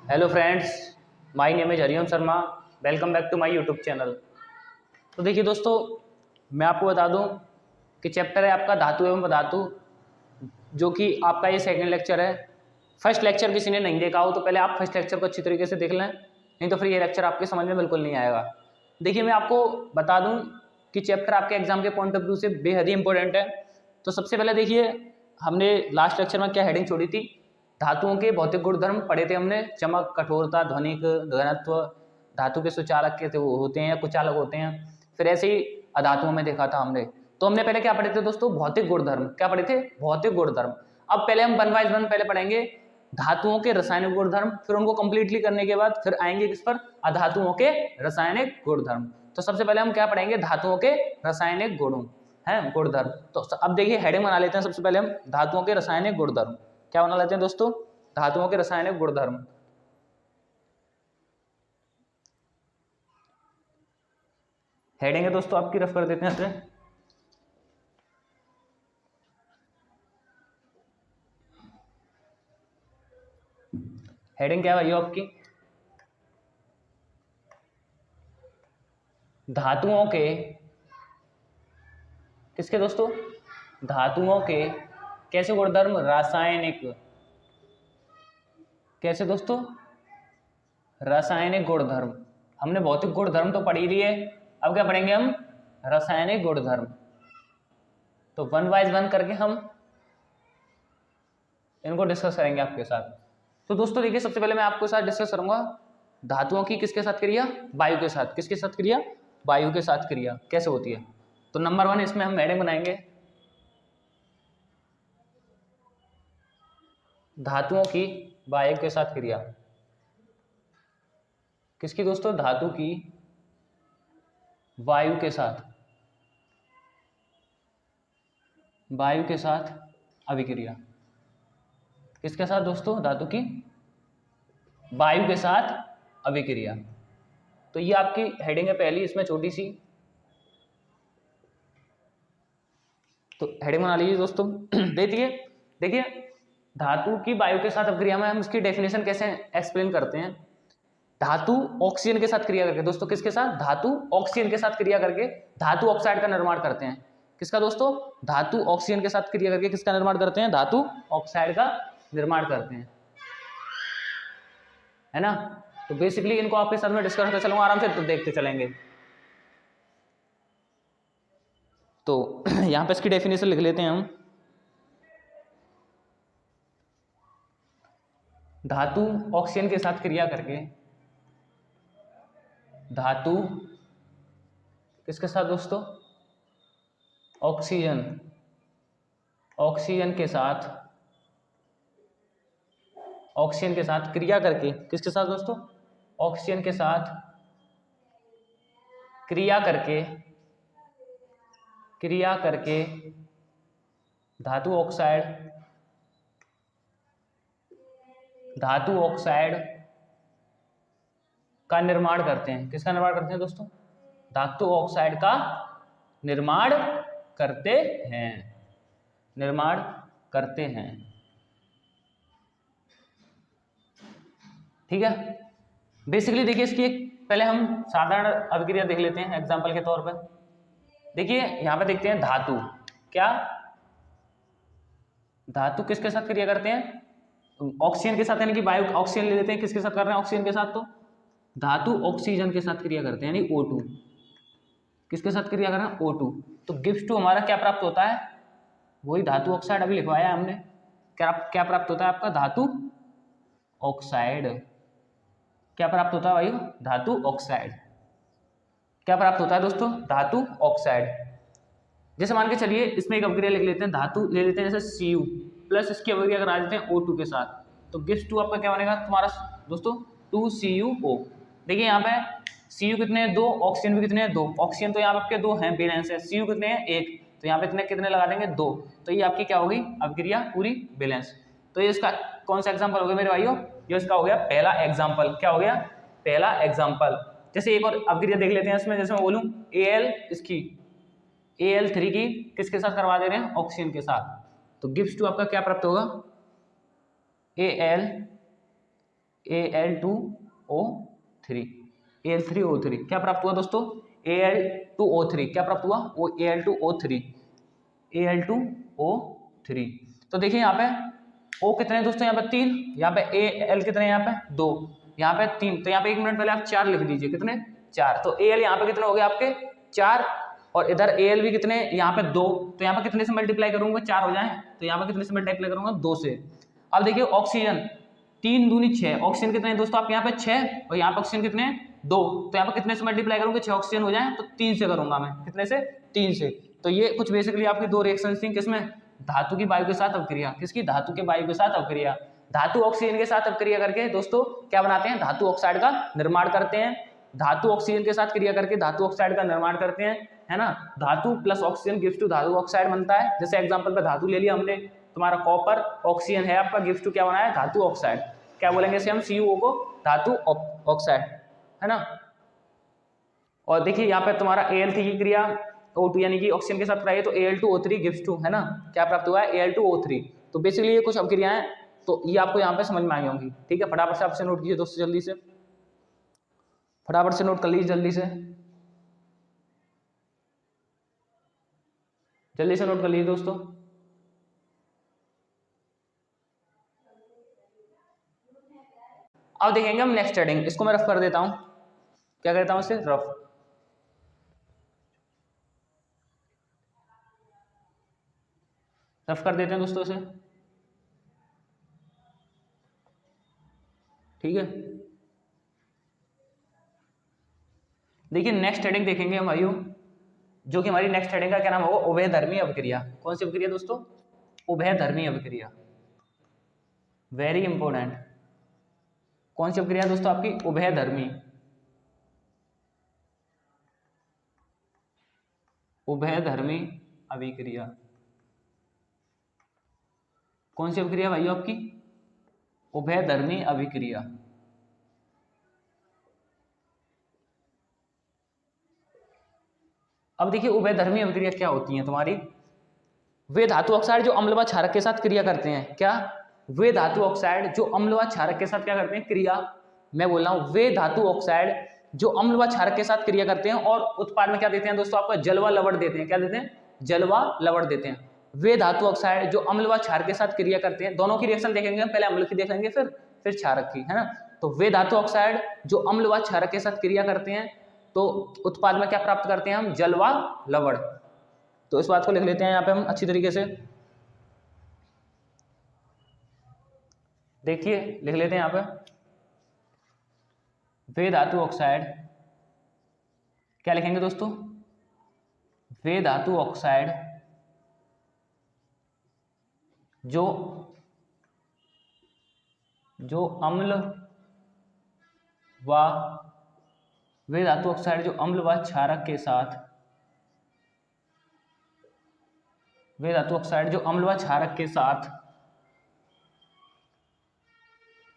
Hello friends, my name is Hariom Sharma. Welcome back to my YouTube channel. तो देखिए दोस्तों, मैं आपको बता दूं कि चैप्टर है आपका धातु एवं पदार्थु, जो कि आपका ये सेकंड लेक्चर है। फर्स्ट लेक्चर किसी ने नहीं देखा हो तो पहले आप फर्स्ट लेक्चर को अच्छी तरीके से देख लें, नहीं तो फिर ये लेक्चर आपके समझ में बिल्कुल नहीं आएगा। देखिए, मैं आपको बता दूँ कि चैप्टर आपके एग्जाम के पॉइंट ऑफ व्यू से बेहद ही इंपॉर्टेंट है। तो सबसे पहले देखिए, हमने लास्ट लेक्चर में क्या हेडिंग छोड़ी थी, धातुओं के भौतिक गुणधर्म पढ़े थे हमने। चमक, कठोरता, ध्वनिक, घनत्व, धातु के सुचालक के होते हैं या कुचालक होते हैं। फिर ऐसे ही अधातुओं में देखा था हमने। तो हमने पहले क्या पढ़े थे दोस्तों, भौतिक गुणधर्म। क्या पढ़े थे? भौतिक गुणधर्म। अब पहले हम वन बाय वन पहले पढ़ेंगे धातुओं के रासायनिक गुणधर्म, फिर उनको कंप्लीटली करने के बाद फिर आएंगे किस पर, अधातुओं के रासायनिक गुणधर्म। तो सबसे पहले हम क्या पढ़ेंगे, धातुओं के रासायनिक गुणों हैं गुणधर्म। तो अब देखिए, हेडिंग बना लेते हैं सबसे पहले हम, धातुओं के रासायनिक गुणधर्म। क्या बना लेते हैं दोस्तों, धातुओं के रासायनिक गुणधर्म। हेडिंग है दोस्तों आपकी, रफ कर देते हैं इसे। हेडिंग क्या है भाइयों आपकी, धातुओं के, किसके दोस्तों, धातुओं के कैसे गुणधर्म, रासायनिक। कैसे दोस्तों, रासायनिक गुणधर्म। हमने भौतिक गुणधर्म तो पढ़ ही लिए, अब क्या पढ़ेंगे हम, रासायनिक गुणधर्म। तो वन बाय वन करके हम इनको डिस्कस करेंगे आपके साथ। तो दोस्तों देखिए, सबसे पहले मैं आपके साथ डिस्कस करूंगा धातुओं की किसके साथ क्रिया, वायु के साथ। किसके साथ क्रिया, वायु के साथ क्रिया कैसे होती है। तो नंबर वन इसमें हम हेडिंग बनाएंगे, धातुओं की वायु के साथ क्रिया। किसकी दोस्तों, धातु की वायु के साथ, वायु के साथ अभिक्रिया। किसके साथ दोस्तों, धातु की वायु के साथ अभिक्रिया। तो ये आपकी हेडिंग है पहली, इसमें छोटी सी। तो हेडिंग बना लीजिए दोस्तों। देखिए देखिए, धातु की वायु के साथ अभिक्रिया में हम इसकी डेफिनेशन कैसे एक्सप्लेन करते हैं। धातु ऑक्सीजन के साथ क्रिया करके, दोस्तों किसके साथ, धातु ऑक्सीजन के साथ क्रिया करके धातु ऑक्साइड का निर्माण करते हैं। किसका दोस्तों, धातु ऑक्सीजन के साथ क्रिया करके किसका निर्माण करते हैं, धातु ऑक्साइड का निर्माण करते हैं, है ना। तो बेसिकली इनको आपके साथ में डिस्कस करते चलूंगा आराम से, तो देखते चलेंगे। तो यहां पे इसकी डेफिनेशन लिख लेते हैं हम। धातु ऑक्सीजन के साथ क्रिया करके, धातु किसके साथ दोस्तों, ऑक्सीजन, ऑक्सीजन के साथ, ऑक्सीजन के साथ क्रिया करके, किसके साथ दोस्तों, ऑक्सीजन के साथ क्रिया करके, क्रिया करके धातु ऑक्साइड, धातु ऑक्साइड का निर्माण करते हैं। किसका निर्माण करते हैं दोस्तों, धातु ऑक्साइड का निर्माण करते हैं, निर्माण करते हैं। ठीक है। बेसिकली देखिए, इसकी एक पहले हम साधारण अभिक्रिया देख लेते हैं एग्जांपल के तौर पर। देखिए यहां पे देखते हैं धातु, क्या धातु किसके साथ क्रिया करते हैं, ऑक्सीजन के साथ, यानी कि वायु ऑक्सीजन ले लेते हैं, किसके साथ कर रहे हैं, ऑक्सीजन के साथ। तो धातु ऑक्सीजन के साथ क्रिया करते हैं, यानी O2। किसके साथ क्रिया कर रहे हैं, O2। तो गिव्स टू हमारा क्या प्राप्त होता है, वही धातु ऑक्साइड अभी लिखवाया हमने। क्या क्या प्राप्त होता है आपका, धातु ऑक्साइड। क्या प्राप्त होता है भाई, धातु ऑक्साइड। क्या प्राप्त होता है दोस्तों, धातु ऑक्साइड। जैसे मान के चलिए, इसमें एक अभिक्रिया लिख लेते हैं, धातु ले लेते हैं जैसे Cu प्लस इसकी अभिक्रिया करा देते हैं O2 के साथ। तो गिव्स टू आपका क्या बनेगा तुम्हारा दोस्तों, 2CuO। देखिए यहाँ पे Cu कितने हैं, 2, ऑक्सीजन भी कितने हैं, 2। ऑक्सीजन तो यहाँ पे आपके 2 हैं, बैलेंस है। Cu कितने हैं, 1। तो यहाँ पे इतने कितने लगा देंगे, 2। तो ये आपकी क्या होगी, अभिक्रिया पूरी बैलेंस। तो ये इसका कौन सा एग्जाम्पल हो गया मेरे भाइयों, ये इसका हो गया पहला एग्जाम्पल। क्या हो गया, पहला एग्जाम्पल। जैसे एक और अभिक्रिया देख लेते हैं इसमें, जैसे मैं बोलूँ Al इसकी Al3 की किसके साथ करवा दे रहे हैं, ऑक्सीजन के साथ। तो गिव्स टू आपका क्या प्राप्त होगा, Al2O3, Al3O3 क्या प्राप्त हुआ दोस्तों? Al2O3 क्या प्राप्त हुआ? वो Al2O3, Al2O3। तो देखिए यहाँ पे O कितने हैं दोस्तों? यहाँ पे 3, यहाँ पे Al कितने हैं? यहाँ पे 2, यहाँ पे 3। तो यहाँ पे 1 मिनट पहले आप 4 लिख दीजिए, कितने? 4। तो Al यहाँ पे कितने हो गए आपके? 4, और इधर Al भी कितने? यहाँ पे 2। तो यहाँ पे कितने से मल्टीप्लाई करूंगा? 4 हो जाए। तो यहाँ पे कितने से मल्टीप्लाई करूंगा? 2 से। अब देखिए ऑक्सीजन 3 दूनी 6, ऑक्सीजन कितने हैं दोस्तों आपके? यहाँ पे 6, और यहाँ पे ऑक्सीजन कितने हैं? 2। तो यहाँ पे कितने से मल्टीप्लाई करूंगा? 6 ऑक्सीजन हो जाए। तो 3 से करूंगा मैं, कितने से? 3 से। तो ये कुछ बेसिकली आपकी 2 रिएक्शन थी, किसमें? धातु की वायु के साथ अवक्रिया। किसकी? धातु के वायु के साथ अवक्रिया। धातु ऑक्सीजन के साथ अवक्रिया करके दोस्तों क्या बनाते हैं? धातु ऑक्साइड का निर्माण करते हैं। धातु ऑक्सीजन के साथ क्रिया करके धातु ऑक्साइड का निर्माण करते हैं, है ना। धातु प्लस ऑक्सीजन गिव्स टू धातु ऑक्साइड बनता है। जैसे एग्जांपल पे धातु ले लिया हमने, तुम्हारा कॉपर, ऑक्सीजन है आपका, गिव्स टू क्या बनाया है? धातु ऑक्साइड। क्या बोलेंगे इसे हम? CuO को धातु ऑक्साइड, है ना। और देखिए यहाँ पे तुम्हारा Al3 की क्रिया O2 यानी कि ऑक्सीजन के साथ कराइए तो Al2O3 गिव्स टू, है ना, क्या प्राप्त हुआ है? Al2O3। तो बेसिकली ये कुछ अभिक्रियाएं, तो ये आपको यहाँ पे समझ में आई होंगी। ठीक है, फटाफट से आपसे नोट कीजिए दोस्तों, जल्दी से फटाफट से नोट कर लीजिए, जल्दी से नोट कर लीजिए दोस्तों। अब देखेंगे हम नेक्स्ट हेडिंग, इसको मैं रफ कर देता हूं। क्या करता हूं? इसे रफ कर देते हैं दोस्तों इसे। ठीक है, देखिए नेक्स्ट हेडिंग देखेंगे हम भाइयों, जो कि हमारी नेक्स्ट हेडिंग का क्या नाम होगा? उभयधर्मी अभिक्रिया। कौन सी अभिक्रिया दोस्तों? उभयधर्मी अभिक्रिया। Very important. कौन सी अभिक्रिया दोस्तों आपकी? उभयधर्मी। उभयधर्मी अभिक्रिया। कौन सी अभिक्रिया भाइयों आपकी? उभयधर्मी अभिक्रिया। अब देखिए उभयधर्मी अभिक्रिया क्या होती है तुम्हारी? वे धातु ऑक्साइड जो अम्ल व क्षारक के साथ क्रिया करते हैं। क्या? वे धातु ऑक्साइड जो अम्ल व क्षारक के साथ क्या करते हैं? क्रिया। मैं बोल रहा हूं वे धातु ऑक्साइड जो अम्ल व क्षारक के साथ क्रिया करते हैं और उत्पाद में क्या देते हैं दोस्तों? आपको जल व लवण देते हैं। क्या देते हैं? जल व लवण देते हैं। वे धातु ऑक्साइड जो अम्ल व क्षारक के साथ क्रिया करते हैं, दोनों की रिएक्शन देखेंगे, पहले अम्ल की देख लेंगे, फिर क्षारक की, है ना। तो वे धातु ऑक्साइड जो अम्ल व क्षारक के साथ क्रिया करते हैं तो उत्पाद में क्या प्राप्त करते हैं हम? जल व लवण। तो इस बात को लिख लेते हैं यहाँ पे हम अच्छी तरीके से। देखिए लिख लेते हैं यहाँ पे, वे धातु ऑक्साइड, क्या लिखेंगे दोस्तों? वे धातु ऑक्साइड जो अम्ल व वे धातु ऑक्साइड जो अम्ल व क्षारक के साथ, वे धातु ऑक्साइड जो अम्ल व क्षारक के साथ,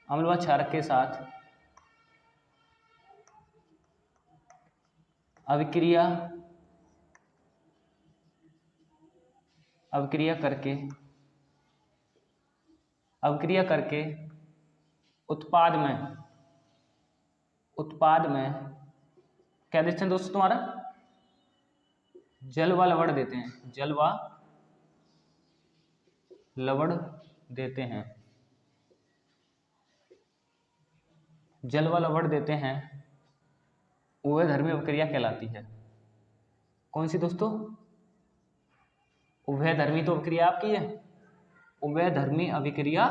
अम्ल व क्षारक के साथ अभिक्रिया करके उत्पाद में क्या देते हैं दोस्तों? तुम्हारा जल व लवण देते हैं। जल व लवण देते हैं। जल व लवण देते हैं, उभयधर्मी अभिक्रिया कहलाती है। कौन सी दोस्तों? उभयधर्मी तो अभिक्रिया आपकी है, उभयधर्मी अभिक्रिया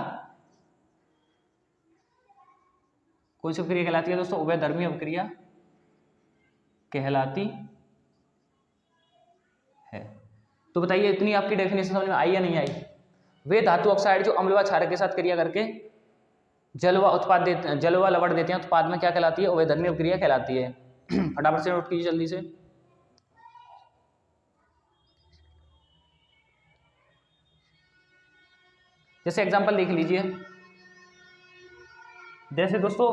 कौन सी अभिक्रिया कहलाती है दोस्तों? उभयधर्मी अभिक्रिया कहलाती है। तो बताइए इतनी आपकी डेफिनेशन समझ में आई या नहीं आई? वे धातु ऑक्साइड जो अम्ल व क्षारक के साथ क्रिया करके जल व लवण देते हैं, उत्पाद में क्या कहलाती है? उभयधर्मी अभिक्रिया कहलाती है। फटाफट से नोट कीजिए जल्दी से। जैसे एग्जांपल देख लीजिए, जैसे दोस्तों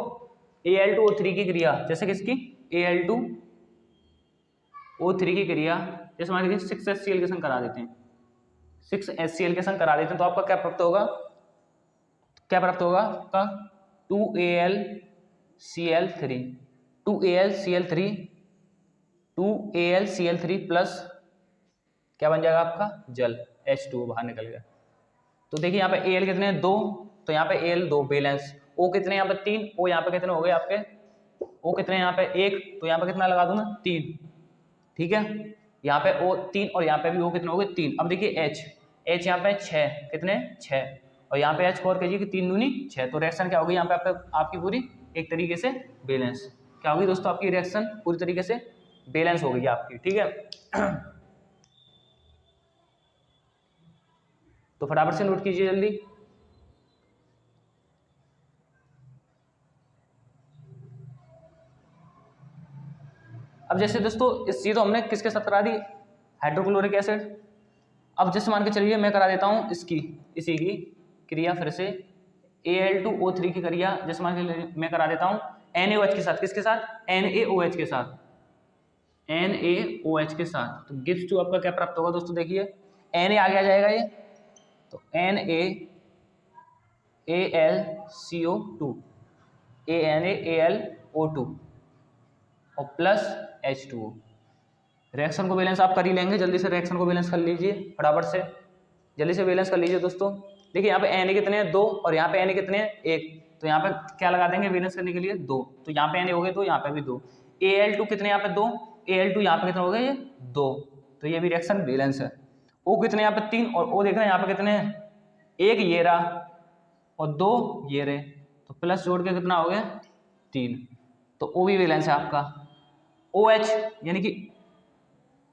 Al2O3 की क्रिया, जैसे किसकी? Al2O3 की क्रिया, जैसे मान लीजिए 6HCl के संग करा देते हैं, 6HCl के संग करा देते हैं, तो आपका क्या प्राप्त होगा? क्या प्राप्त होगा? आपका 2AlCl3 2AlCl3 2AlCl3 प्लस क्या बन जाएगा आपका जल, H2O बाहर निकल गया। तो देखिए यहाँ पे Al कितने हैं 2, तो यहाँ पे Al 2 बैलेंस, O कितने यहाँ पे 3, O यहाँ पे कितने हो गए आपके, O कितने यहाँ पे 1, तो यहाँ पे कितना लगा दूँ मैं 3, ठीक है। यहाँ पे O 3 और यहाँ पे भी O कितने हो गए 3। अब देखिए H यहाँ पे 6, कितने 6, और यहाँ पे H4 कीजिए कि 3 दूनी 6, तो रिएक्शन क्या होगी यहाँ पे आपकी पूरी एक तरीके से बैलेंस, क्या होगी दोस्तों आपकी रिएक्शन पूरी तरीके से बैलेंस हो गई आपकी, ठीक है। तो फटाफट से नोट कीजिए जल्दी। अब जैसे दोस्तों ये तो हमने किसके साथ करा दी, हाइड्रोक्लोरिक एसिड। अब जैसे मान के चलिए मैं करा देता हूँ इसी की क्रिया फिर से Al2O3 की क्रिया, जैसे मान के मैं करा देता हूँ NaOH के साथ, किसके साथ, NaOH के साथ, NaOH के साथ। तो गिव्स टू आपका क्या प्राप्त होगा दोस्तों, देखिए Na आगे आ जाएगा ये, तो NaAlCO2 NaAlO2 और प्लस H2O। रिएक्शन को बैलेंस आप कर ही लेंगे, जल्दी से रिएक्शन को बैलेंस कर लीजिए, फटाफट से जल्दी से बैलेंस कर लीजिए दोस्तों। देखिए यहाँ पे Na कितने हैं 2 और यहाँ पे Na कितने हैं 1, तो यहाँ पे क्या लगा देंगे बैलेंस करने के लिए 2, तो यहाँ पे Na हो गए 2, यहाँ पे भी 2। Al2 कितने यहाँ पे 2, Al2 यहाँ पे कितने हो गए ये 2, तो ये भी रिएक्शन बैलेंस है। O कितने यहाँ पे 3 और O देख रहे हैं यहाँ पे कितने हैं, 1 ये रहा और 2 ये रहे, तो प्लस जोड़ के कितना हो गया 3, तो O भी बैलेंस है आपका। OH यानी कि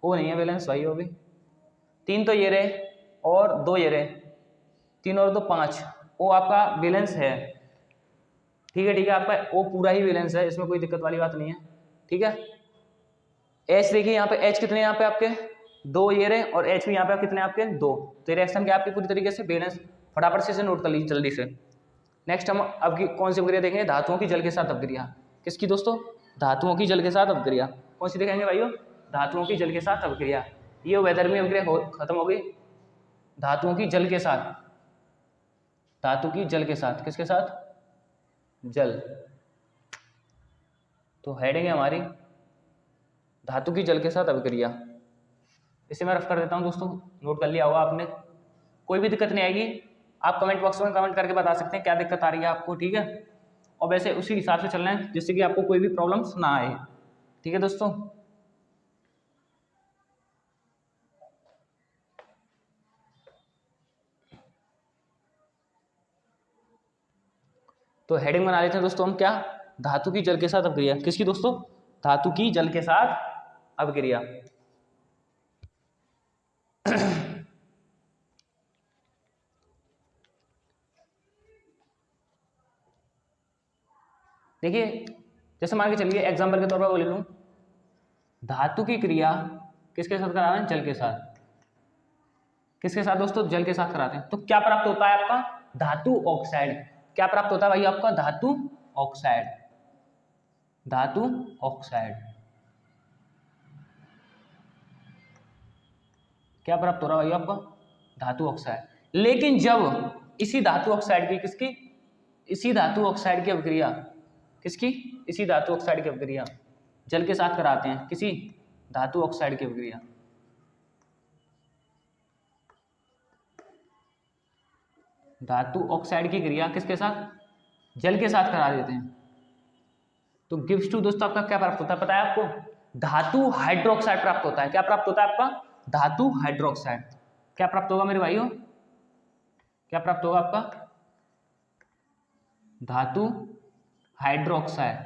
O नहीं है बैलेंस भाई, O भी 3 तो ये रहे और 2 ये रहे, 3 और 2 5, O आपका बैलेंस है, ठीक है आपका O पूरा ही बैलेंस है, इसमें कोई दिक्कत वाली बात नहीं है, ठीक है। H देखिए यहाँ पे H कितने यहाँ पे आपके 2 ये रहे और H भी यहाँ पे कितने आपके 2, तो रिएक्शन क्या आपकी पूरी तरीके से बैलेंस, फटाफट से इसे नोट कर लीजिए जल्दी से। नेक्स्ट हम अब की कौन सी अभिक्रिया देखेंगे, धातुओं की जल के साथ अभिक्रिया। किसकी दोस्तों, धातुओं की जल के साथ अभिक्रिया। कौन सी देखेंगे भाइयों, धातुओं की जल के साथ अभिक्रिया। ये वैधर्मी अभिक्रिया खत्म हो गई, धातुओं की जल के साथ, धातु की जल के साथ, किसके साथ, जल। तो हेडिंग है हमारी धातु की जल के साथ अभिक्रिया। इसे मैं रफ कर देता हूं दोस्तों, नोट कर लिया होगा आपने, कोई भी दिक्कत नहीं आएगी, आप कमेंट बॉक्स में कमेंट करके बता सकते हैं क्या दिक्कत आ रही है आपको, ठीक है। और वैसे उसी हिसाब से चलना है जिससे कि आपको कोई भी प्रॉब्लम्स ना आए, ठीक है दोस्तों। तो हेडिंग बना लेते हैं दोस्तों हम, क्या, धातु की जल के साथ अभिक्रिया। किसकी दोस्तों, धातु की जल के साथ अभिक्रिया। देखिए जैसे मान के चलिए एग्जाम्पल के तौर पर बोले लूं, धातु की क्रिया किसके साथ करा रहे हैं, जल के साथ। किसके साथ दोस्तों, जल के साथ कराते हैं, तो क्या प्राप्त होता है आपका, धातु ऑक्साइड। क्या प्राप्त होता है भाई आपका, धातु ऑक्साइड, धातु ऑक्साइड। क्या प्राप्त हो रहा है भाई आपका, धातु ऑक्साइड। लेकिन जब इसी धातु ऑक्साइड की, किसकी, इसी धातु ऑक्साइड की अभिक्रिया, किसकी, इसी धातु ऑक्साइड की अभिक्रिया जल के साथ कराते हैं, किसी धातु ऑक्साइड की अभिक्रिया, धातु ऑक्साइड की क्रिया किसके साथ, जल के साथ करा देते हैं, तो गिव्स टू दोस्तों आपका क्या प्राप्त होता है पता है आपको, धातु हाइड्रोक्साइड प्राप्त होता है। क्या प्राप्त होता है आपका, धातु हाइड्रोक्साइड। क्या प्राप्त होगा मेरे भाइयों, क्या प्राप्त होगा आपका, धातु हाइड्रोक्साइड।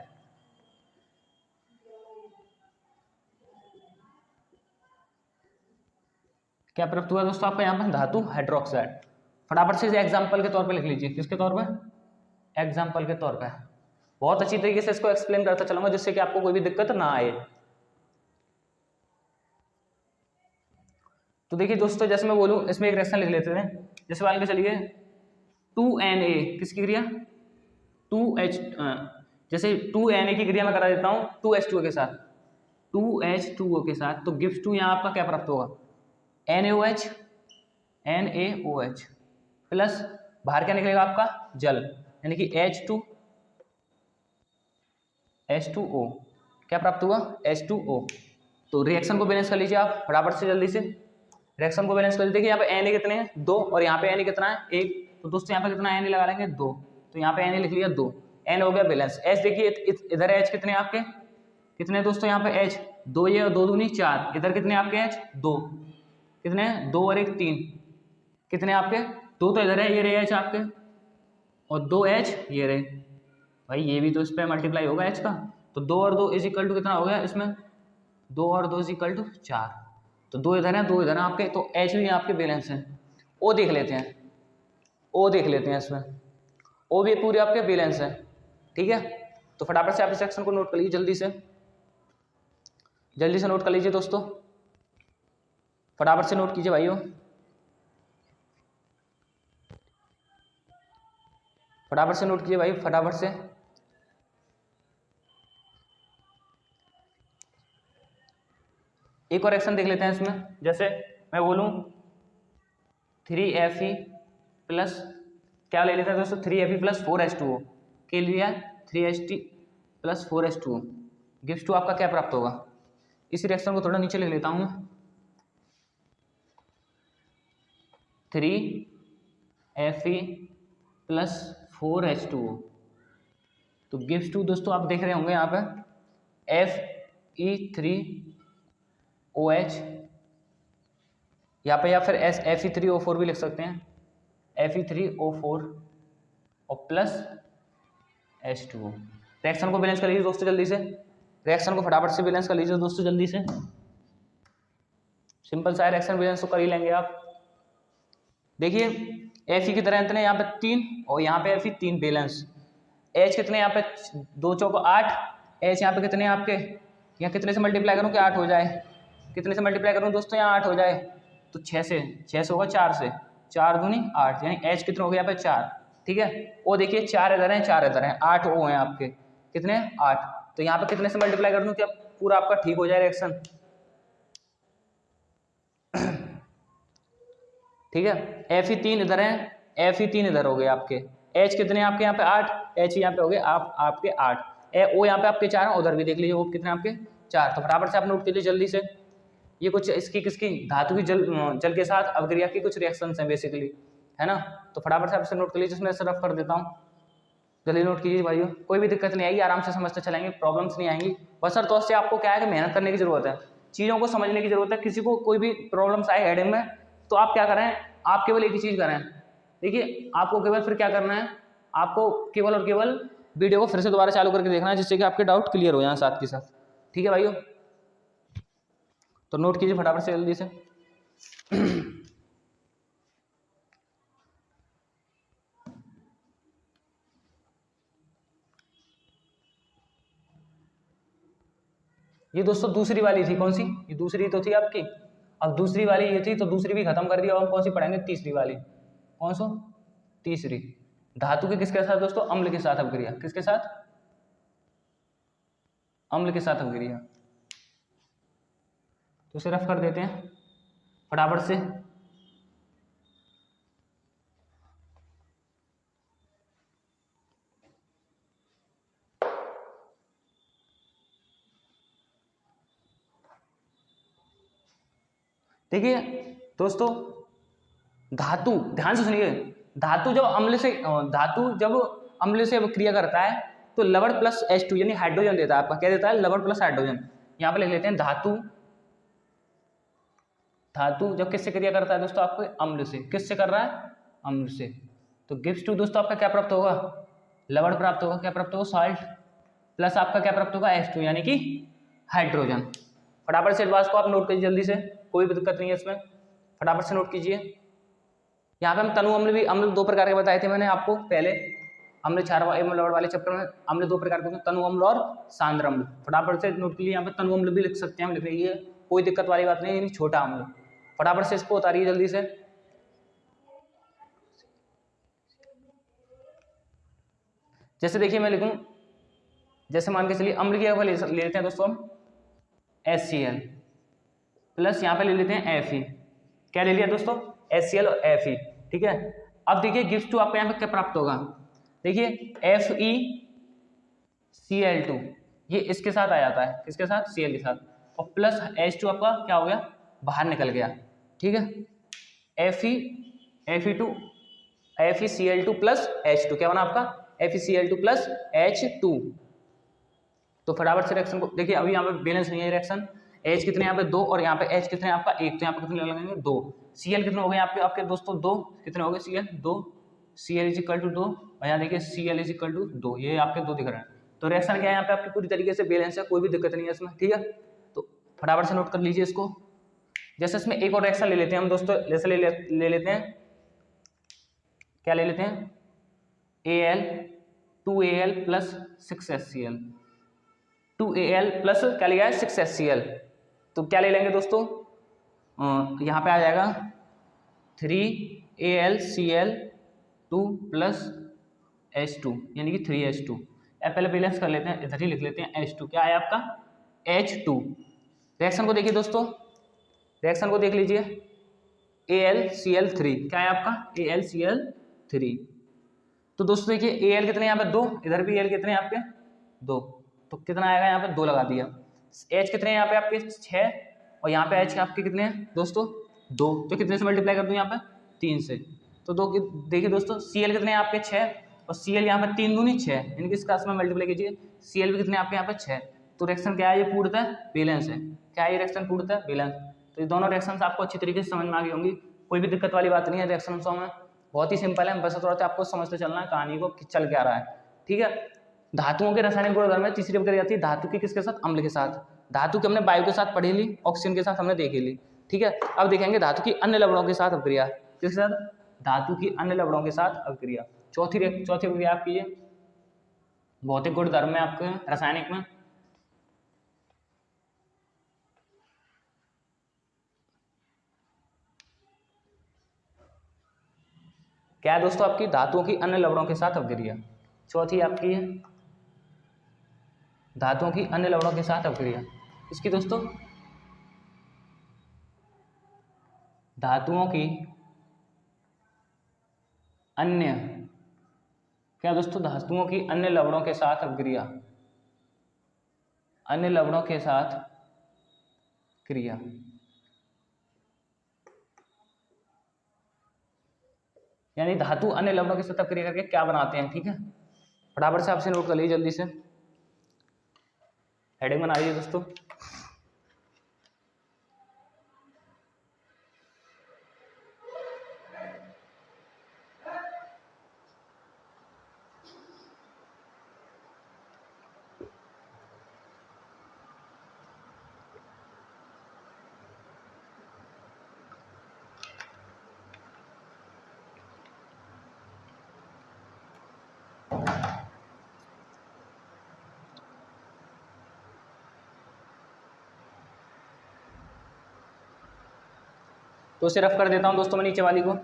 क्या प्राप्त हुआ दोस्तों आपका यहाँ पर, धातु हाइड्रोक्साइड। फटाफट से एग्जाम्पल के तौर पे लिख लीजिए, किसके तौर पे, एग्जाम्पल के तौर पे। बहुत अच्छी तरीके से इसको एक्सप्लेन करता चलूंगा जिससे कि आपको कोई भी दिक्कत ना आए। तो देखिए दोस्तों जैसे मैं बोलूं, इसमें एक रिएक्शन लिख लेते हैं, जैसे मान के चलिए 2Na किसकी क्रिया, 2H, जैसे 2Na की क्रिया मैं करा देता हूँ 2H2O के साथ, 2H2O के साथ, तो गिव्स टू यहाँ आपका क्या प्राप्त होगा, NaOH, NaOH प्लस बाहर क्या निकलेगा आपका, जल, यानी कि H2 H2O, क्या प्राप्त हुआ? H2O। तो रिएक्शन को बैलेंस कर लीजिए आप फटाफट से जल्दी से, रिएक्शन को बैलेंस कर लीजिए। देखिए यहाँ पे Na कितने हैं? 2, और यहाँ पे Na कितना है? 1। तो दोस्तों यहाँ पे कितना Na लगा लेंगे? 2। तो यहाँ पे Na लिख लिया 2, N हो गया बैलेंस। H देखिए इधर H कितने आपके, कितने दोस्तों यहाँ पे H? 2, ये और 2 दूनी 4। इधर कितने आपके H? 2, कितने? 2 और 1 3, कितने आपके? 2 तो इधर है, ये रहे H आपके, और 2 H ये रहे। भाई ये भी तो इस पर मल्टीप्लाई होगा H का, तो 2 और 2 इज इक्वल टू कितना हो गया इसमें? 2 और 2 इज इक्वल टू 4। तो 2 इधर है, 2 इधर है आपके, तो H भी आपके बैलेंस है। O देख लेते हैं, O देख लेते हैं इसमें, O भी पूरे आपके बैलेंस है। ठीक है, तो फटाफट से आप इस सेक्शन को नोट कर लीजिए, जल्दी से नोट कर लीजिए दोस्तों, फटाफट से नोट कीजिए भाइयों, फटाफट से नोट कीजिए भाई, फटाफट से। एक और एक्शन देख लेते हैं इसमें, जैसे मैं बोलूं 3Fe प्लस, क्या ले लेते हैं दोस्तों? 3Fe प्लस 4H2O के लिए 3Ht plus 4H2O gives to आपका क्या प्राप्त होगा? इस रिएक्शन को थोड़ा नीचे ले लेता हूं मैं, 3Fe प्लस 4H2O, तो गिव्स टू दोस्तों आप देख रहे होंगे यहाँ पे Fe3OH, यहाँ पे या फिर Fe3O4 भी लिख सकते हैं, Fe3O4 और प्लस H2O। रिएक्शन को बैलेंस कर लीजिए दोस्तों जल्दी से, रिएक्शन को फटाफट से बैलेंस कर लीजिए दोस्तों जल्दी से, सिंपल सा रिएक्शन बैलेंस तो कर ही लेंगे आप। देखिए Fe की तरह इतने यहाँ पे 3 और यहाँ पे Fe 3 बैलेंस, H कितने यहाँ पे 2 चौक 8, H यहाँ पे कितने आपके, यहाँ कितने से मल्टीप्लाई करूँ कि 8 हो जाए, कितने से मल्टीप्लाई करूँ दोस्तों यहाँ 8 हो जाए, तो 6 से होगा 4 से, 4 दूनी 8, यानी H कितना हो गया यहाँ पे 4। ठीक है, O देखिए 4 इधर हैं 4 इधर हैं, 8 O हैं आपके, कितने? 8। तो यहाँ पे कितने से मल्टीप्लाई कर दूँ कि पूरा आपका ठीक हो जाए रिएक्शन? ठीक है, Fe3 इधर है, Fe3 इधर हो गए आपके, H कितने आपके यहाँ पे 8, H यहाँ पे हो गए आपके 8, O यहाँ पे आपके 4 है, उधर भी देख लीजिए O कितने आपके 4। तो फटाफट से आप नोट कीजिए जल्दी से, ये कुछ इसकी किसकी धातु की जल के साथ अवक्रिया की कुछ रिएक्शंस हैं बेसिकली, है ना। तो फटाफट से आपसे नोट कर लीजिए, जिसमें से रफ कर देता हूँ, जल्दी नोट कीजिए भाइयों, कोई भी दिक्कत नहीं आएगी, आराम से समझते चलेंगे, प्रॉब्लम्स नहीं आएंगी। बशर्ते से आपको क्या है कि मेहनत करने की जरूरत है, चीज़ों को समझने की जरूरत है। किसी को कोई भी प्रॉब्लम्स आए हेडिंग में, तो आप क्या करें, आप केवल एक ही चीज़ करें, देखिए आपको केवल फिर क्या करना है, आपको केवल और केवल वीडियो को फिर से दोबारा चालू करके देखना है, जिससे कि आपके डाउट क्लियर हो जाए साथ के साथ। ठीक है भाइयों, तो नोट कीजिए फटाफट से जल्दी से। ये दोस्तों दूसरी वाली थी, कौन सी? ये दूसरी तो थी आपकी, अब दूसरी वाली ये थी, तो दूसरी भी खत्म कर दी। अब हम कौन सी पढ़ेंगे? तीसरी वाली। कौन सा? तीसरी। धातु के किसके साथ दोस्तों? अम्ल के साथ अभिक्रिया। किसके साथ? अम्ल के साथ अभिक्रिया। तो इसे रफ कर देते हैं फटाफट से। देखिए दोस्तों, धातु ध्यान से सुनिए, धातु जब अम्ल से क्रिया करता है तो लवण प्लस H2 यानी हाइड्रोजन देता है आपका। क्या देता है? लवण प्लस हाइड्रोजन। यहाँ पे लिख लेते हैं धातु जब किससे क्रिया करता है दोस्तों? आपको अम्ल से। किससे कर रहा है? अम्ल से। तो गिव्स टू दोस्तों आपका क्या प्राप्त होगा? लवण प्राप्त होगा। क्या प्राप्त होगा? साल्ट। प्लस आपका क्या प्राप्त होगा? H2 यानी कि हाइड्रोजन। फटाफट से इस बात को आप नोट कीजिए जल्दी से, कोई भी दिक्कत नहीं है इसमें, फटाफट से नोट कीजिए। यहाँ पे हम तनु अम्ल 2 प्रकार के बताए थे मैंने आपको पहले, अम्ल क्षार लवण वाले चैप्टर में। अम्ल 2 प्रकार के होते हैं, तनु अम्ल और सांद्र अम्ल। फटाफट से नोट कीजिए, यहाँ पे तनु अम्ल भी लिख सकते हैं हम, लिख लीजिए, कोई दिक्कत वाली बात नहीं, यानी छोटा अम्ल। फटाफट से इसको उतारिए जल्दी से। जैसे देखिए मैं लिखूं, जैसे मान के चलिए अम्ल की जगह ले लेते हैं दोस्तों हम HCl प्लस यहाँ पे ले लेते हैं Fe। क्या ले लिया दोस्तों? HCl और Fe। ठीक है, अब देखिए गिव्स टू आपको यहाँ पे क्या प्राप्त होगा? देखिए FeCl2 ये इसके साथ आ जाता है, किसके साथ, Cl के साथ, और प्लस H2 आपका क्या हो गया, बाहर निकल गया, ठीक है। Fe2 FeCl2 प्लस H2 क्या बना आपका, FeCl2 प्लस H2। तो फटाफट से रिएक्शन को देखिए, अभी यहाँ पे बैलेंस नहीं है रिएक्शन, H कितने यहाँ पे 2 और यहाँ पे H कितने आपका 1, तो यहाँ पे कितने लगेंगे 2। Cl कितने हो गए आपके आपके दोस्तों 2, कितने हो गए Cl 2, Cl is equal to 2, और यहाँ देखिए Cl इज इक्वल टू 2, ये आपके 2 दिख रहे हैं। तो रिएक्शन क्या है यहाँ पे आपकी पूरी तरीके से बैलेंस है, कोई भी दिक्कत नहीं है इसमें, ठीक है। तो फटाफट से नोट कर लीजिए इसको। जैसे इसमें एक और रिएक्शन ले लेते हैं हम दोस्तों, जैसे ले लेते हैं, क्या ले लेते हैं, Al 2Al plus 6HCl, 2Al plus क्या लिया है 6HCl। तो क्या ले लेंगे दोस्तों, यहाँ पे आ जाएगा 3AlCl2 प्लस H2 यानी कि 3H2। अब पहले बैलेंस कर लेते हैं, इधर ही लिख लेते हैं H2, क्या है आपका H2। रिएक्शन को देखिए दोस्तों, रिएक्शन को देख लीजिए, AlCl3 क्या है आपका AlCl3। तो दोस्तों देखिए Al कितने यहाँ पे 2, इधर भी Al कितने आपके 2, तो कितना आएगा यहाँ पे 2 लगा दिया। H कितने हैं यहाँ पे आपके 6, और यहाँ पे H आपके कितने हैं दोस्तों 2, तो कितने से मल्टीप्लाई कर दूँ यहाँ पे 3 से। तो दो देखिए दोस्तों Cl कितने हैं आपके 6, और Cl यहाँ पे 3 दूनी 6, यानी कि इसका में मल्टीप्लाई कीजिए, Cl भी कितने आपके यहाँ पे 6। तो रिएक्शन क्या है, ये पूर्णतः बैलेंस है, क्या है ये रिएक्शन पूर्णतः बैलेंस। तो ये दोनों रिएक्शन आपको अच्छी तरीके से समझ में आ गई होंगी, कोई भी दिक्कत वाली बात नहीं है रिएक्शन में, बहुत ही सिंपल है, बस थोड़ा सा आपको समझते चलना है कहानी को कि चल क्या रहा है, ठीक है। धातुओं के रासायनिक गुणधर्म में तीसरी करी जाती है धातु की किसके साथ, अम्ल के साथ। धातु की हमने वायु के साथ पढ़ी ली, ऑक्सीजन के साथ हमने देखी ली, ठीक है। अब देखेंगे धातु की अन्य लवणों के साथ अभिक्रिया, किसके साथ, धातु की अन्य लवणों के साथ अभिक्रिया। चौथी अभिक्रिया आपकी ये भौतिक गुणधर्म में आपके रासायनिक में, क्या है दोस्तों आपकी धातुओं की अन्य लवणों के साथ अभिक्रिया। चौथी आपकी है धातुओं की अन्य लवणों के साथ अभिक्रिया। इसकी दोस्तों धातुओं की अन्य, क्या दोस्तों, धातुओं की अन्य लवणों के साथ अभिक्रिया, अन्य लवणों के साथ क्रिया। यानी धातु अन्य लवणों के साथ अभिक्रिया करके क्या बनाते हैं, ठीक है। फटाफट से आपसे नोट कर लीजिए जल्दी से, हेडिंग बना लीजिए दोस्तों। तो इसे रफ कर देता हूं दोस्तों मैं नीचे वाली को।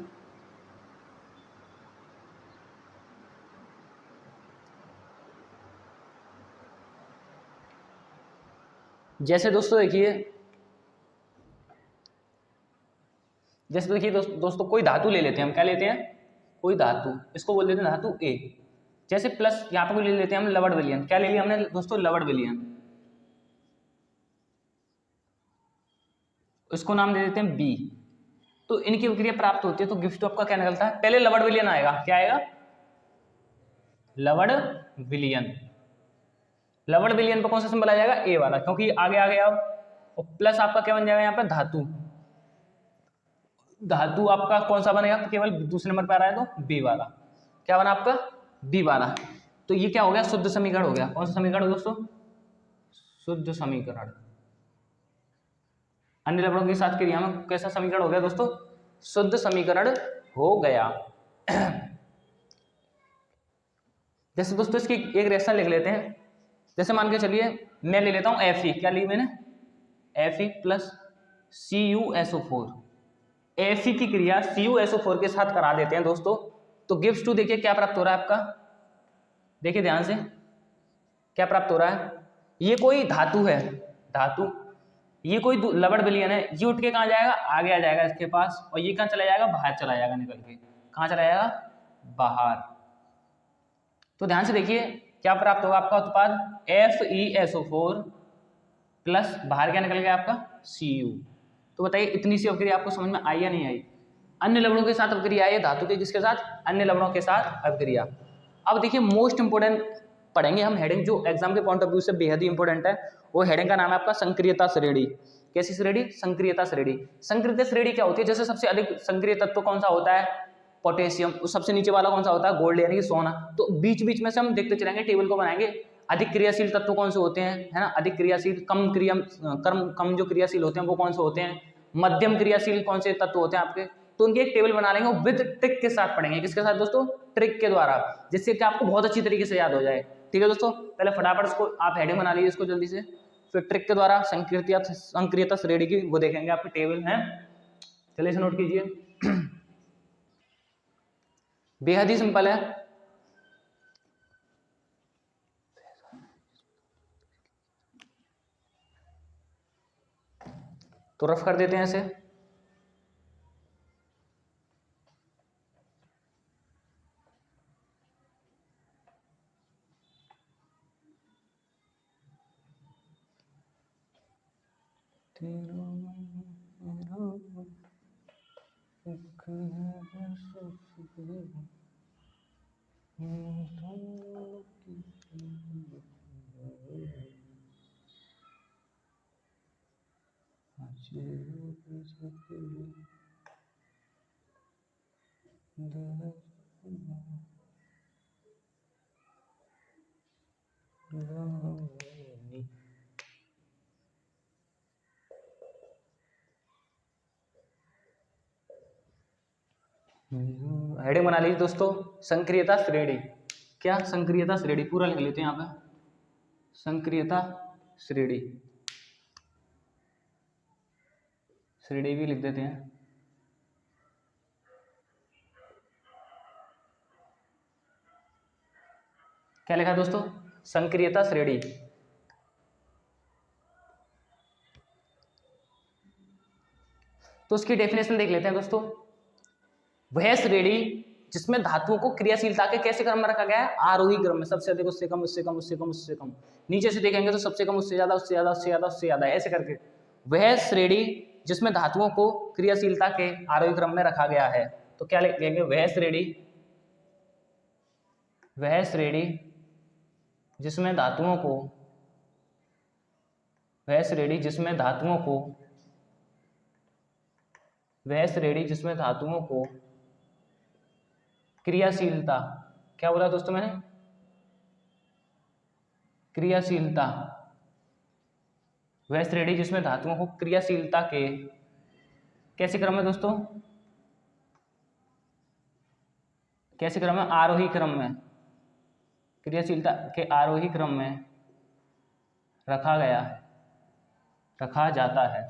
जैसे दोस्तों देखिए, दोस्तों कोई धातु ले लेते हैं हम, क्या लेते हैं, कोई धातु, इसको बोल देते हैं धातु ए। जैसे प्लस यहाँ पे ले लेते हैं हम लवण विलयन, क्या ले लिया हमने दोस्तों, लवण विलयन, इसको नाम दे देते हैं बी। तो इनकी अभिक्रिया प्राप्त होती है, तो गिफ्ट आपका क्या निकलता है, पहले लवण विलयन आएगा, क्या आएगा, लवण विलयन। लवण विलयन पर कौन सा सिंबल आ जाएगा, ए वाला, क्योंकि आगे आ गया। और प्लस आपका क्या बन जाएगा यहाँ पे, धातु, धातु आपका कौन सा बनेगा, केवल दूसरे नंबर पर आ रहा है तो बी वाला, क्या बना आपका, बी वाला। तो ये क्या हो गया, शुद्ध समीकरण हो गया। कौन सा समीकरण दोस्तों, शुद्ध समीकरण। अन्य लवणों के साथ क्रिया में कैसा समीकरण हो गया दोस्तों, शुद्ध समीकरण हो गया। जैसे दोस्तों इसकी एक रिएक्शन लिख लेते हैं, जैसे मान के चलिए मैं ले लेता हूं Fe, क्या ली मैंने, Fe प्लस CuSO4। Fe की क्रिया CuSO4 के साथ करा देते हैं दोस्तों, तो गिव्स टू देखिए क्या प्राप्त हो रहा है आपका, देखिए ध्यान से क्या प्राप्त हो रहा है। ये कोई धातु है, धातु, ये कोई लवण विलयन है, ये उठ के कहाँ जाएगा, आगे आ जाएगा इसके पास, और ये कहाँ चला जाएगा, बाहर चला जाएगा निकल के, कहाँ चला जाएगा, बाहर। तो ध्यान से देखिए क्या प्राप्त होगा आपका उत्पाद FeSO4 प्लस बाहर क्या निकल गया आपका Cu। तो बताइए इतनी सी अभिक्रिया आपको समझ में आई या नहीं आई। अन्य लवणों के साथ अभिक्रिया है, धातु के किसके साथ, अन्य लवणों के साथ अभिक्रिया। अब देखिए मोस्ट इंपोर्टेंट पढ़ेंगे हम हेडिंग जो एग्जाम के पॉइंट ऑफ व्यू से बेहद ही इंपॉर्टेंट है, वो हेडिंग का नाम है आपका संक्रियता श्रेणी। कैसी श्रेणी, संक्रियता श्रेणी। संक्रियता श्रेणी क्या होती है, जैसे सबसे अधिक संक्रिय तत्व कौन सा होता है, पोटेशियम, सबसे नीचे वाला कौन सा होता है, गोल्ड यानी कि सोना। तो बीच बीच में से हम देखते चलेंगे, टेबल को बनाएंगे। अधिक क्रियाशील तत्व कौन से होते हैं, है ना, अधिक क्रियाशील, कम जो क्रियाशील होते हैं वो कौन से होते हैं, मध्यम क्रियाशील कौन से तत्व होते हैं आपके। तो उनकी एक टेबल बना लेंगे, विद ट्रिक के साथ पढ़ेंगे। किसके साथ दोस्तों, ट्रिक के द्वारा, जिससे कि आपको बहुत अच्छी तरीके से याद हो जाए। ठीक है दोस्तों, पहले फटाफट इसको आप हेडिंग बना लीजिए इसको जल्दी से, फिर ट्रिक के द्वारा संक्रियता श्रेणी की वो देखेंगे, आपकी टेबल है। चलिए इसे नोट कीजिए। बेहद ही सिंपल है। तो रफ कर देते हैं इसे। हेडिंग बना लीजिए दोस्तों, संक्रियता श्रेणी। क्या, संक्रियता श्रेणी, पूरा लिख लेते हैं यहाँ पे, संक्रियता श्रेणी, श्रेणी भी लिख देते हैं। क्या लिखा दोस्तों, संक्रियता श्रेणी। तो उसकी डेफिनेशन देख लेते हैं दोस्तों। वह श्रेणी जिसमें धातुओं को क्रियाशीलता के कैसे क्रम में रखा गया है, आरोही क्रम में, सबसे अधिक उससे कम, उससे कम, उससे कम, उससे कम। नीचे से देखेंगे तो सबसे कम, उससे ज्यादा, उससे ज्यादा, उससे ज्यादा, उससे ज्यादा, ऐसे करके। वह श्रेणी जिसमें धातुओं को क्रियाशीलता के आरोही क्रम में रखा गया है। तो क्या लिखेंगे, वह श्रेणी, वह श्रेणी जिसमें धातुओं को, वह श्रेणी जिसमें धातुओं को, वह श्रेणी जिसमें धातुओं को क्रियाशीलता, क्या बोला दोस्तों मैंने, क्रियाशीलता, वह श्रेणी जिसमें धातुओं को क्रियाशीलता के कैसे क्रम में दोस्तों, कैसे क्रम में, आरोही क्रम में, क्रियाशीलता के आरोही क्रम में रखा गया, रखा जाता है।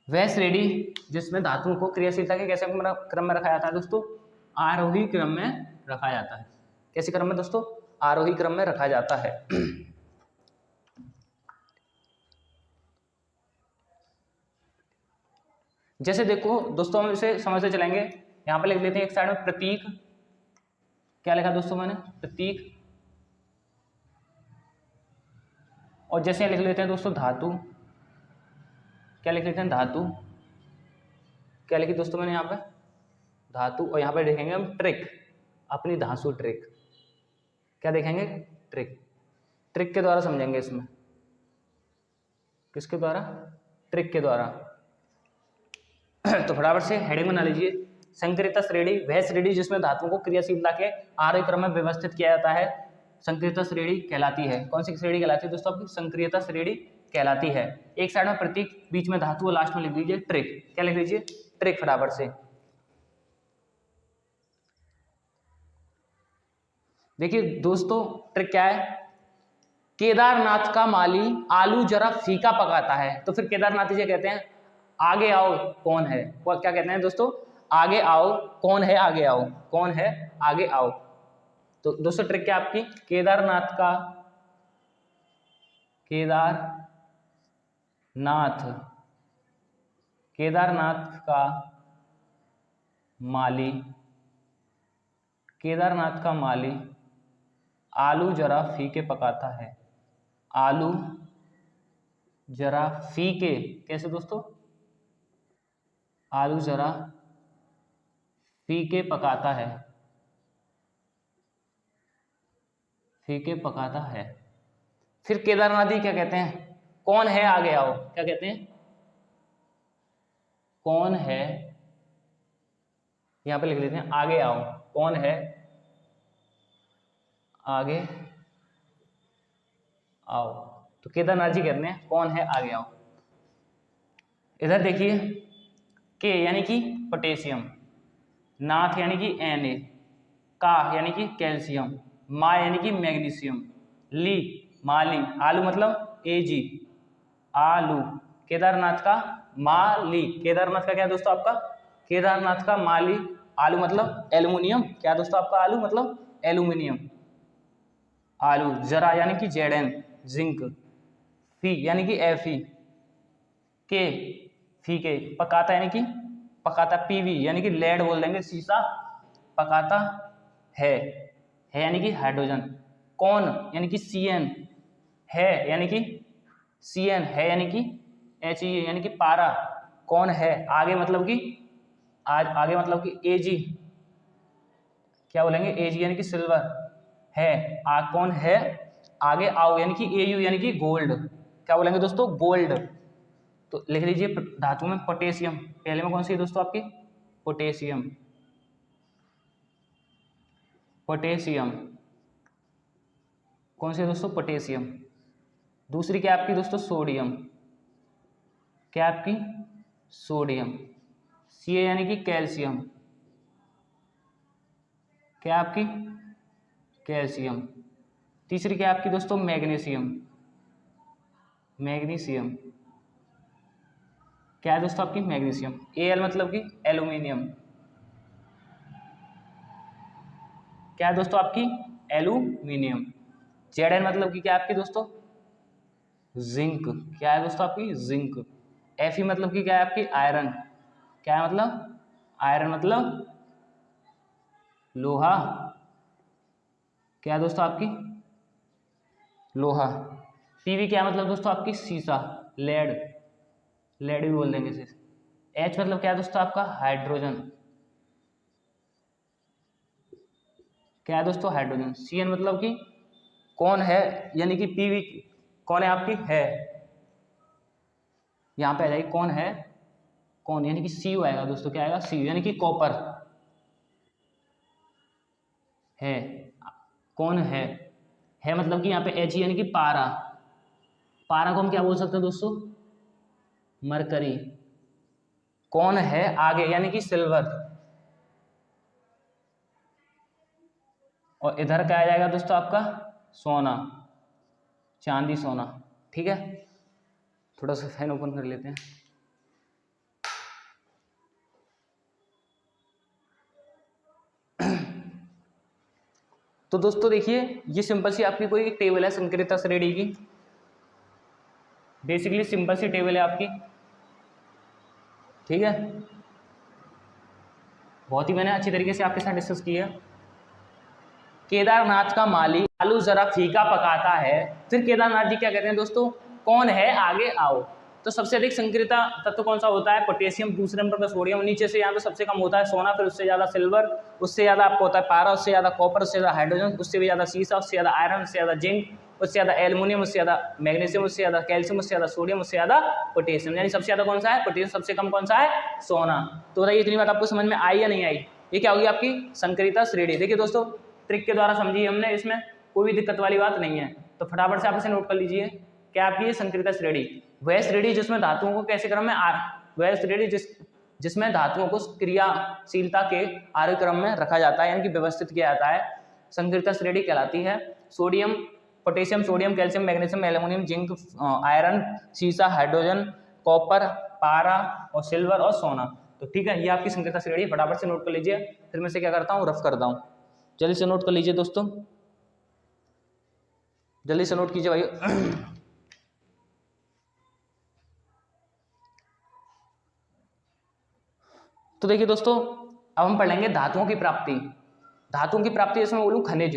वह श्रेणी जिसमें धातुओं को क्रियाशीलता के कैसे क्रम में रखा जाता है दोस्तों, आरोही क्रम में रखा जाता है। कैसे क्रम में दोस्तों, आरोही क्रम में रखा जाता है। जैसे देखो दोस्तों, हम इसे समझते चलेंगे। यहाँ पे लिख लेते हैं एक साइड में प्रतीक। क्या लिखा दोस्तों मैंने, प्रतीक। और जैसे लिख लेते हैं दोस्तों धातु। क्या लिख लेते हैं, धातु। क्या लिखी दोस्तों मैंने यहाँ पे, धातु। और यहाँ पे देखेंगे हम ट्रिक, अपनी धांसू ट्रिक। क्या देखेंगे, ट्रिक। ट्रिक के द्वारा समझेंगे इसमें, किसके द्वारा, ट्रिक के द्वारा। तो फटाफट से हेडिंग बना लीजिए, संक्रियता श्रेणी वह श्रेणी जिसमें धातुओं को क्रियाशीलता के आरोही क्रम में व्यवस्थित किया जाता है, संक्रियता श्रेणी कहलाती है। कौन सी श्रेणी कहलाती है दोस्तों, आपकी संक्रियता श्रेणी कहलाती है। एक साइड में प्रतीक, बीच में धातु और लास्ट में लिख दीजिए ट्रिक। क्या लिख लीजिए, ट्रिक, फटाफट से। देखिए दोस्तों ट्रिक क्या है, केदारनाथ का माली आलू जरा फीका पकाता है। तो फिर केदारनाथ जी कहते हैं आगे आओ कौन है, वो क्या कहते हैं दोस्तों, आगे आओ कौन है, आगे आओ कौन है, आगे आओ। तो दोस्तों ट्रिक क्या आपकी, केदारनाथ का, केदारनाथ का माली केदारनाथ का माली आलू जरा फीके पकाता है। आलू जरा फीके, कैसे दोस्तों? आलू जरा फीके पकाता है, फीके पकाता है। फिर केदारनाथी क्या कहते हैं? कौन है आगे आओ, क्या कहते हैं? कौन है, यहां पे लिख लेते हैं आगे आओ। कौन है आगे आओ, तो केदारनाथ जी कहते हैं कौन है आगे आओ। इधर देखिए, के यानी कि पोटेशियम, नाथ यानी कि Na, का यानी कि कैल्शियम, मा यानी कि मैग्नीशियम, ली माली, आलू मतलब Ag, आलू, केदारनाथ का माली। केदारनाथ का क्या है दोस्तों आपका? केदारनाथ का माली। आलू मतलब एल्युमिनियम, क्या दोस्तों आपका? आलू मतलब एल्युमिनियम। आलू जरा यानी कि Zn, जिंक, फी यानी कि Fe, के फी के, पकाता यानी कि पकाता, Pv यानी कि लेड बोल देंगे, शीशा, पकाता है यानी कि हाइड्रोजन। कौन यानी कि Cn, है यानी कि Cn, है यानी कि He यानी कि पारा। कौन है आगे मतलब कि आगे मतलब कि Ag, क्या बोलेंगे? Ag यानी कि सिल्वर, है कौन है आगे आओ यानी कि Au यानी कि गोल्ड, क्या बोलेंगे दोस्तों? गोल्ड। तो लिख लीजिए धातु में पोटेशियम, पहले में कौन सी है दोस्तों आपकी? पोटेशियम, पोटेशियम, कौन सी है दोस्तों? पोटेशियम। दूसरी क्या आपकी दोस्तों? सोडियम, क्या आपकी? सोडियम। Ca यानी कि कैल्शियम, क्या आपकी? कैल्शियम। तीसरी क्या आपकी दोस्तों? मैग्नीशियम, मैग्नीशियम, क्या है दोस्तों आपकी? मैग्नीशियम। Al मतलब कि एल्यूमिनियम, क्या है दोस्तों आपकी? एल्यूमिनियम। Zn मतलब कि क्या आपकी दोस्तों? जिंक, क्या है दोस्तों आपकी? जिंक। Fe मतलब कि क्या है आपकी? आयरन, क्या है मतलब? आयरन मतलब लोहा, क्या है दोस्तों आपकी? लोहा। Pv क्या मतलब दोस्तों आपकी? शीशा, लेड, लेड भी बोल देंगे इसे। H मतलब क्या है दोस्तों आपका? हाइड्रोजन, क्या है दोस्तों? हाइड्रोजन। Cn मतलब कि कौन है यानी कि Pv कौन है आपकी? है, यहाँ पे आ जाएगी कौन है, कौन यानी कि Cu आएगा दोस्तों, क्या आएगा? Cu यानी कि कॉपर, है, कौन है मतलब कि यहाँ पे He यानी कि पारा, पारा को हम क्या बोल सकते हैं दोस्तों? मरकरी। कौन है आगे यानी कि सिल्वर, और इधर क्या आ जाएगा दोस्तों आपका? सोना, चांदी, सोना। ठीक है, थोड़ा सा फैन ओपन कर लेते हैं। तो दोस्तों देखिए, ये सिंपल सी आपकी कोई टेबल है संक्रियता श्रेणी की, बेसिकली सिंपल सी टेबल है आपकी। ठीक है, बहुत ही मैंने अच्छी तरीके से आपके साथ डिस्कस किया। केदारनाथ का माली आलू जरा फीका पकाता है। फिर केदारनाथ जी क्या कहते हैं दोस्तों? कौन है आगे आओ। तो सबसे अधिक संक्रियता तत्व कौन सा होता है? पोटेशियम, दूसरे नंबर पर सोडियम, नीचे से यहाँ पे सबसे कम होता है सोना, फिर उससे ज्यादा सिल्वर, उससे ज्यादा आपको होता है पारा, उससे ज्यादा कॉपर, उससे ज्यादा हाइड्रोजन, उससे भी ज्यादा सीसा, उससे ज्यादा आयरन, उससे ज्यादा जिंक, उससे ज्यादा एल्युमिनियम, उससे ज्यादा मैग्नीशियम, उससे ज्यादा कैल्शियम, उससे ज्यादा सोडियम, उससे ज्यादा पोटेशियम। यानी सबसे ज्यादा कौन सा है? पोटेशियम। सबसे कम कौन सा है? सोना। तो बताइए इतनी बात आपको समझ में आई या नहीं आई? ये क्या होगी आपकी संक्रियता श्रेणी। देखिए दोस्तों, ट्रिक के द्वारा समझी हमने, इसमें कोई भी दिक्कत वाली बात नहीं है। तो फटाफट से आप इसे नोट कर लीजिए, क्या आपकी ये संक्रियता श्रेणी। वह श्रेणी जिसमें धातुओं को कैसे क्रम में वह श्रेणी जिसमें धातुओं को क्रियाशीलता के आर्य क्रम में रखा जाता है, यानी कि व्यवस्थित किया जाता है, संक्रियता श्रेणी कहलाती है। Sodium, potassium, sodium, calcium, magnesium, aluminium, zinc, iron, सीसा, हाइड्रोजन, कॉपर, पारा और सिल्वर और सोना। तो ठीक है, ये आपकी संक्रियता श्रेणी, फटाफट से नोट कर लीजिए। फिर मैं से क्या करता हूँ, रफ करता हूँ। जल्दी से नोट कर लीजिए दोस्तों, जल्दी से नोट कीजिए भाई। तो देखिए दोस्तों, अब हम पढ़ लेंगे धातुओं की प्राप्ति। धातुओं की प्राप्ति जैसे मैं बोलूँ खनिज,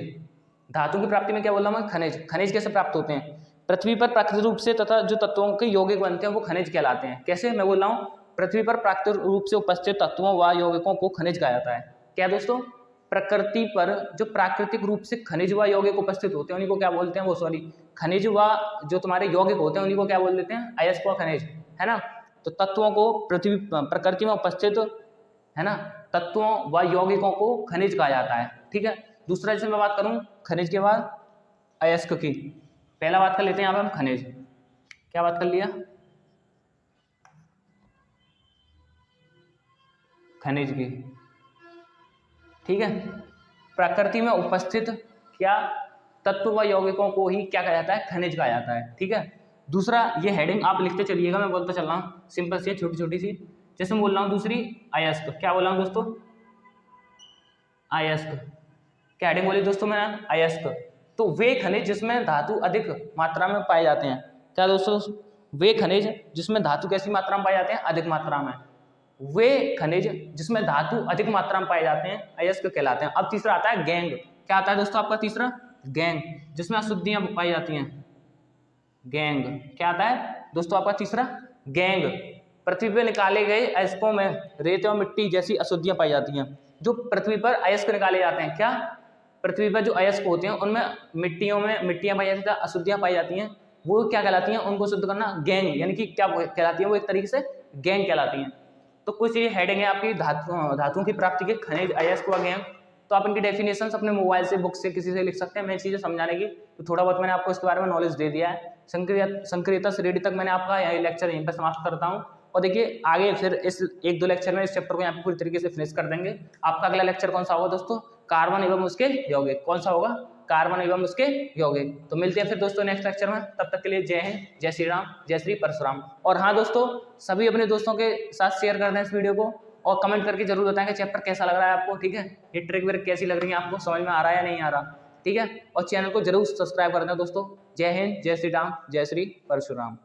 धातुओं की प्राप्ति में क्या बोला मैं, खनिज। खनिज कैसे प्राप्त होते हैं, पृथ्वी पर प्राकृतिक रूप से तथा जो तत्वों के यौगिक बनते हैं वो खनिज कहलाते हैं। कैसे, मैं बोल रहा हूँ, पृथ्वी पर प्राकृतिक रूप से उपस्थित तत्वों व यौगिकों को खनिज कहा जाता है। क्या दोस्तों, प्रकृति पर जो प्राकृतिक रूप से खनिज व यौगिक उपस्थित होते हैं उन्हीं को क्या बोलते हैं, वो सॉरी खनिज व जो तुम्हारे यौगिक होते हैं उन्हीं को क्या बोल देते हैं, अयस्क व खनिज, है ना। तो तत्वों को पृथ्वी प्रकृति में उपस्थित, है ना, तत्वों व यौगिकों को खनिज कहा जाता है। ठीक है। दूसरा जैसे मैं बात करूं खनिज के बाद अयस्क की, पहला बात कर लेते हैं यहाँ पे हम खनिज, क्या बात कर लिया, खनिज की। ठीक है, प्रकृति में उपस्थित क्या तत्व व यौगिकों को ही क्या कहा जाता है, खनिज कहा जाता है। ठीक है। दूसरा, ये हेडिंग आप लिखते चलिएगा, मैं बोलता चल रहा हूँ, सिंपल सी छोटी छोटी सी। जैसे मैं बोल रहा हूँ दूसरी अयस्क, क्या बोल रहा हूँ दोस्तों, अयस्क, क्या हेडिंग बोली दोस्तों मैंने, अयस्क। तो वे खनिज जिसमें धातु अधिक मात्रा में पाए जाते हैं, क्या दोस्तों, वे खनिज जिसमें धातु कैसी मात्रा में पाए जाते हैं, अधिक मात्रा में, वे खनिज जिसमें धातु अधिक मात्रा में पाए जाते हैं अयस्क कहलाते हैं। अब तीसरा आता है गैंग, क्या आता है दोस्तों आपका तीसरा, गैंग, जिसमें अशुद्धियां पाई जाती हैं, गैंग, क्या आता है दोस्तों आपका तीसरा, गैंग। पृथ्वी पर निकाले गए अयस्कों में रेत और मिट्टी जैसी अशुद्धियां पाई जाती हैं। जो पृथ्वी पर अयस्क निकाले जाते हैं, क्या पृथ्वी पर जो अयस्क होते हैं उनमें मिट्टियां पाई जाती हैं, अशुद्धियां पाई जाती हैं, वो क्या कहलाती हैं, उनको शुद्ध करना गैंग, यानी कि क्या कहलाती है, वो एक तरीके से गैंग कहलाती हैं। तो कुछ ये हेडिंग है आपकी धातुओं की प्राप्ति के, खनिज, अयस्क व गैंग। तो आप इनकी डेफिनेशन अपने मोबाइल से, बुक से, किसी से लिख सकते हैं। मैं चीज़ें समझाने की तो थोड़ा बहुत मैंने आपको इसके बारे में नॉलेज दे दिया है। संक्रियता श्रेणी तक मैंने आपका यही लेक्चर यहीं पर समाप्त करता हूँ। और देखिए आगे फिर इस 1-2 लेक्चर में इस चैप्टर को यहाँ पे पूरी तरीके से फिनिश कर देंगे। आपका अगला लेक्चर कौन सा होगा दोस्तों, कार्बन एवं उसके यौगिक। कौन सा होगा, कार्बन एवं उसके यौगिक। तो मिलते हैं फिर दोस्तों नेक्स्ट लेक्चर में, तब तक के लिए जय हिंद, जय श्री राम, जय श्री परशुराम। और हाँ दोस्तों, सभी अपने दोस्तों के साथ शेयर कर दें इस वीडियो को, और कमेंट करके जरूर बताएं कि चैप्टर कैसा लग रहा है आपको। ठीक है, ये ट्रिक व्रिक कैसी लग रही है आपको, समझ में आ रहा है या नहीं आ रहा। ठीक है, और चैनल को जरूर सब्सक्राइब कर दें दोस्तों। जय हिंद, जय श्री राम, जय श्री परशुराम।